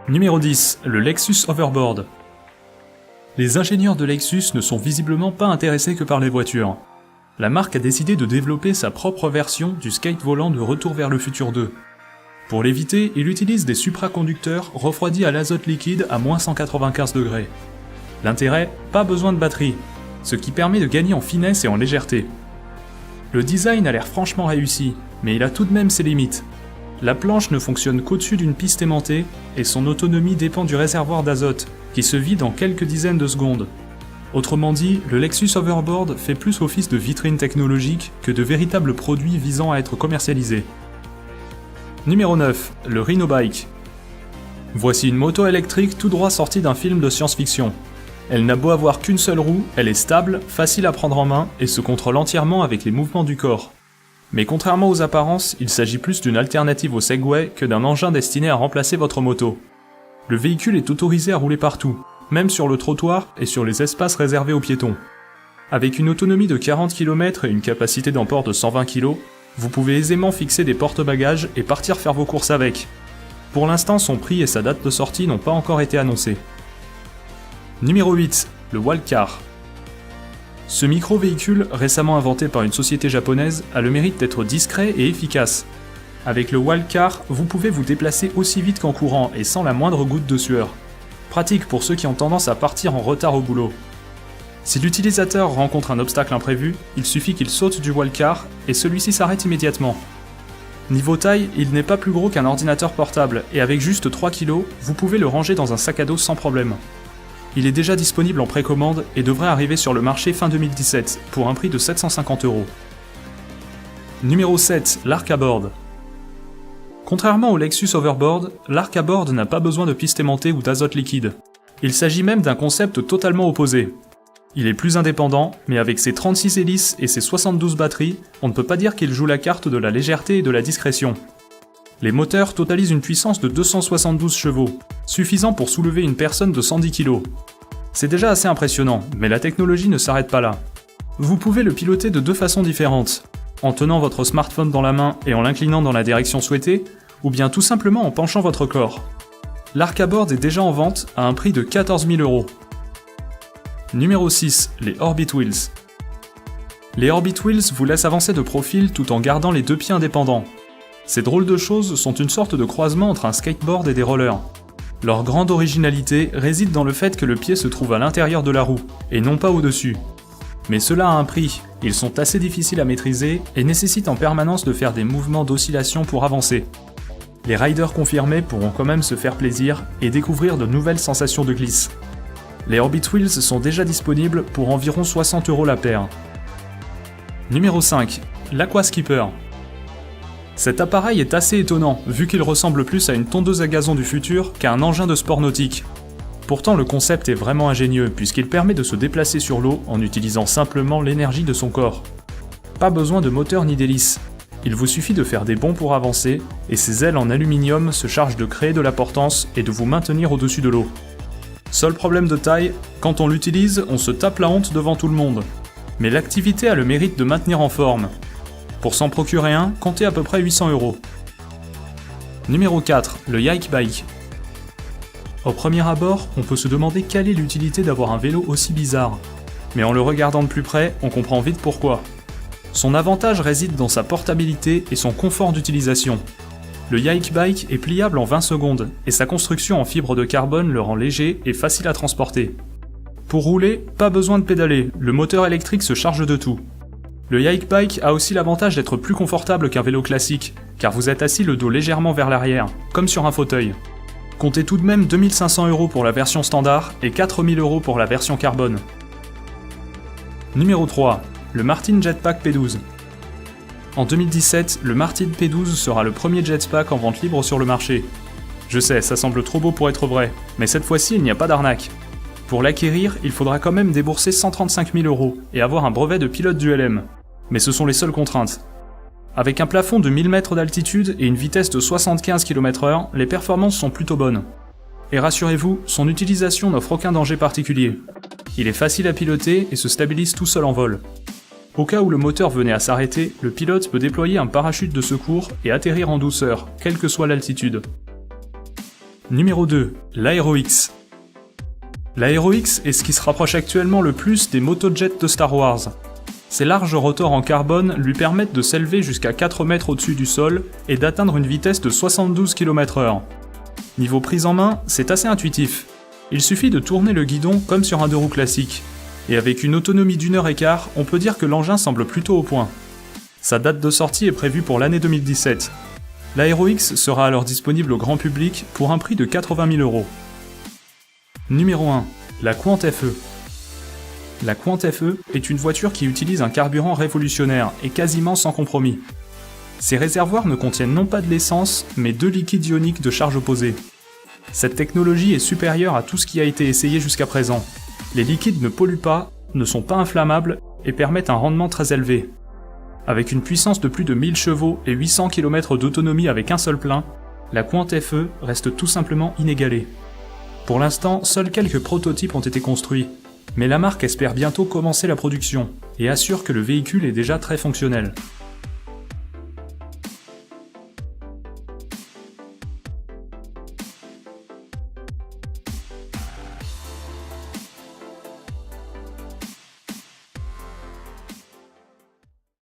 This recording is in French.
Numéro 10, le Lexus Hoverboard. Les ingénieurs de Lexus ne sont visiblement pas intéressés que par les voitures. La marque a décidé de développer sa propre version du skate volant de Retour vers le futur 2. Pour l'éviter, il utilise des supraconducteurs refroidis à l'azote liquide à moins 195 degrés. L'intérêt, pas besoin de batterie, ce qui permet de gagner en finesse et en légèreté. Le design a l'air franchement réussi, mais il a tout de même ses limites. La planche ne fonctionne qu'au-dessus d'une piste aimantée, et son autonomie dépend du réservoir d'azote, qui se vide en quelques dizaines de secondes. Autrement dit, le Lexus Hoverboard fait plus office de vitrine technologique que de véritable produit visant à être commercialisé. Numéro 9, le Rhino Bike. Voici une moto électrique tout droit sortie d'un film de science-fiction. Elle n'a beau avoir qu'une seule roue, elle est stable, facile à prendre en main et se contrôle entièrement avec les mouvements du corps. Mais contrairement aux apparences, il s'agit plus d'une alternative au Segway que d'un engin destiné à remplacer votre moto. Le véhicule est autorisé à rouler partout, même sur le trottoir et sur les espaces réservés aux piétons. Avec une autonomie de 40 km et une capacité d'emport de 120 kg, vous pouvez aisément fixer des porte-bagages et partir faire vos courses avec. Pour l'instant, son prix et sa date de sortie n'ont pas encore été annoncés. Numéro 8, le Wildcar. Ce micro-véhicule, récemment inventé par une société japonaise, a le mérite d'être discret et efficace. Avec le Wildcar, vous pouvez vous déplacer aussi vite qu'en courant et sans la moindre goutte de sueur. Pratique pour ceux qui ont tendance à partir en retard au boulot. Si l'utilisateur rencontre un obstacle imprévu, il suffit qu'il saute du Wildcar et celui-ci s'arrête immédiatement. Niveau taille, il n'est pas plus gros qu'un ordinateur portable et avec juste 3 kg, vous pouvez le ranger dans un sac à dos sans problème. Il est déjà disponible en précommande et devrait arriver sur le marché fin 2017 pour un prix de 750 €. Numéro 7, l'arc à board. Contrairement au Lexus Hoverboard, l'arc à board n'a pas besoin de piste aimantée ou d'azote liquide. Il s'agit même d'un concept totalement opposé. Il est plus indépendant, mais avec ses 36 hélices et ses 72 batteries, on ne peut pas dire qu'il joue la carte de la légèreté et de la discrétion. Les moteurs totalisent une puissance de 272 chevaux, suffisant pour soulever une personne de 110 kg. C'est déjà assez impressionnant, mais la technologie ne s'arrête pas là. Vous pouvez le piloter de deux façons différentes, en tenant votre smartphone dans la main et en l'inclinant dans la direction souhaitée, ou bien tout simplement en penchant votre corps. L'arc à board est déjà en vente à un prix de 14 000 €. Numéro 6, les Orbit Wheels. Les Orbit Wheels vous laissent avancer de profil tout en gardant les deux pieds indépendants. Ces drôles de choses sont une sorte de croisement entre un skateboard et des rollers. Leur grande originalité réside dans le fait que le pied se trouve à l'intérieur de la roue, et non pas au-dessus. Mais cela a un prix, ils sont assez difficiles à maîtriser et nécessitent en permanence de faire des mouvements d'oscillation pour avancer. Les riders confirmés pourront quand même se faire plaisir et découvrir de nouvelles sensations de glisse. Les Orbit Wheels sont déjà disponibles pour environ 60 € la paire. Numéro 5, l'Aquaskipper. Cet appareil est assez étonnant, vu qu'il ressemble plus à une tondeuse à gazon du futur qu'à un engin de sport nautique. Pourtant le concept est vraiment ingénieux, puisqu'il permet de se déplacer sur l'eau en utilisant simplement l'énergie de son corps. Pas besoin de moteur ni d'hélice. Il vous suffit de faire des bonds pour avancer, et ses ailes en aluminium se chargent de créer de la portance et de vous maintenir au-dessus de l'eau. Seul problème de taille, quand on l'utilise, on se tape la honte devant tout le monde. Mais l'activité a le mérite de maintenir en forme. Pour s'en procurer un, comptez à peu près 800 €. Numéro 4, le Yike Bike. Au premier abord, on peut se demander quelle est l'utilité d'avoir un vélo aussi bizarre. Mais en le regardant de plus près, on comprend vite pourquoi. Son avantage réside dans sa portabilité et son confort d'utilisation. Le Yike Bike est pliable en 20 secondes, et sa construction en fibre de carbone le rend léger et facile à transporter. Pour rouler, pas besoin de pédaler, le moteur électrique se charge de tout. Le Yike Bike a aussi l'avantage d'être plus confortable qu'un vélo classique, car vous êtes assis le dos légèrement vers l'arrière, comme sur un fauteuil. Comptez tout de même 2500 € pour la version standard et 4000 € pour la version carbone. Numéro 3, le Martin Jetpack P12. En 2017, le Martin P12 sera le premier jetpack en vente libre sur le marché. Je sais, ça semble trop beau pour être vrai, mais cette fois-ci il n'y a pas d'arnaque. Pour l'acquérir, il faudra quand même débourser 135 000 € et avoir un brevet de pilote du LM. Mais ce sont les seules contraintes. Avec un plafond de 1000 mètres d'altitude et une vitesse de 75 km/h, les performances sont plutôt bonnes. Et rassurez-vous, son utilisation n'offre aucun danger particulier. Il est facile à piloter et se stabilise tout seul en vol. Au cas où le moteur venait à s'arrêter, le pilote peut déployer un parachute de secours et atterrir en douceur, quelle que soit l'altitude. Numéro 2, l'Aero-X. L'Aero-X est ce qui se rapproche actuellement le plus des motojets de Star Wars. Ses larges rotors en carbone lui permettent de s'élever jusqu'à 4 mètres au-dessus du sol et d'atteindre une vitesse de 72 km/h. Niveau prise en main, c'est assez intuitif. Il suffit de tourner le guidon comme sur un 2 roues classique. Et avec une autonomie d'1h15, on peut dire que l'engin semble plutôt au point. Sa date de sortie est prévue pour l'année 2017. L'Aero-X sera alors disponible au grand public pour un prix de 80 000 €. Numéro 1. La Quant FE. La Quant FE est une voiture qui utilise un carburant révolutionnaire et quasiment sans compromis. Ses réservoirs ne contiennent non pas de l'essence, mais 2 liquides ioniques de charge opposée. Cette technologie est supérieure à tout ce qui a été essayé jusqu'à présent. Les liquides ne polluent pas, ne sont pas inflammables et permettent un rendement très élevé. Avec une puissance de plus de 1000 chevaux et 800 km d'autonomie avec un seul plein, la Quant FE reste tout simplement inégalée. Pour l'instant, seuls quelques prototypes ont été construits, mais la marque espère bientôt commencer la production et assure que le véhicule est déjà très fonctionnel.